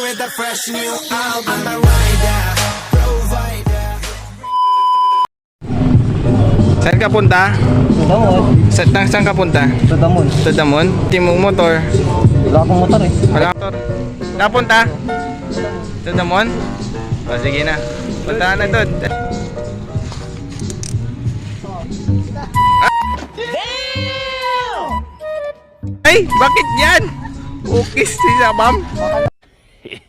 with the fresh new album. I'm a rider, provider. Saan ka punta? Damon. Saan ka punta? Sa Damon. Sa Damon? Timong motor. Wala akong motor eh. Wala motor. Napunta? Sa Damon? O sige na. Puntahan na doon. Ay, bakit yan? Ukis si Sabam.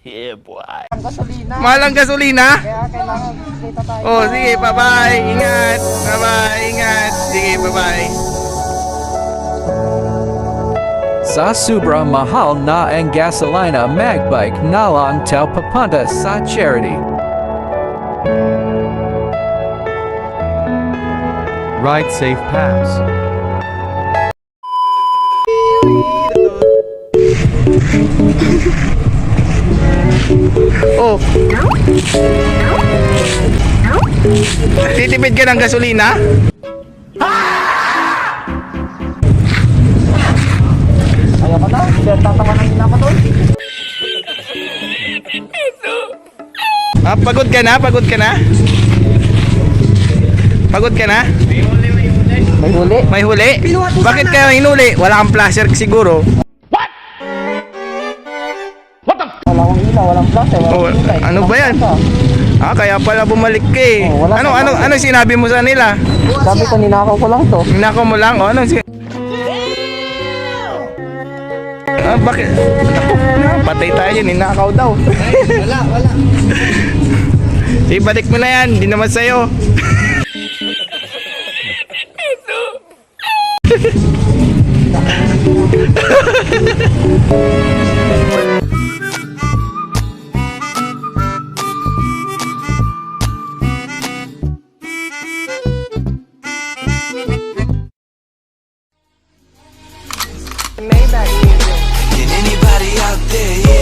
Yeah, boy. Ang gasolina. Mahal ang gasolina? Kaya kailangan kita tayo. Oh, sige, bye-bye. Ingat. Bye-bye. Ingat. Sige, bye-bye. Sa sobra mahal na ang gasolina magbike na lang tayo papunta sa charity. Ride safe pass. Oh. Titipid ka ng gasolina? Ayaw ka na. Hindi tatawanan na pa doon. Ah, pagod ka na? Pagod ka na? Pagod ka na? May huli. May huli? Bakit kaya hinuli? Wala kang flasher siguro. Wala akong ilaw, walang flash eh. Oh, Walang kulay. ano ba yan? Ah, kaya pala bumalik ka eh. Oh, wala sa- Ano sinabi mo sa nila? Sabi ko, ninakaw ko lang to. Ninakaw mo lang? O, Ah, bakit? Patay tayo yun, ninakaw daw. Wala. Sige, balik mo na yan, hindi naman sa'yo. Can anybody out there hear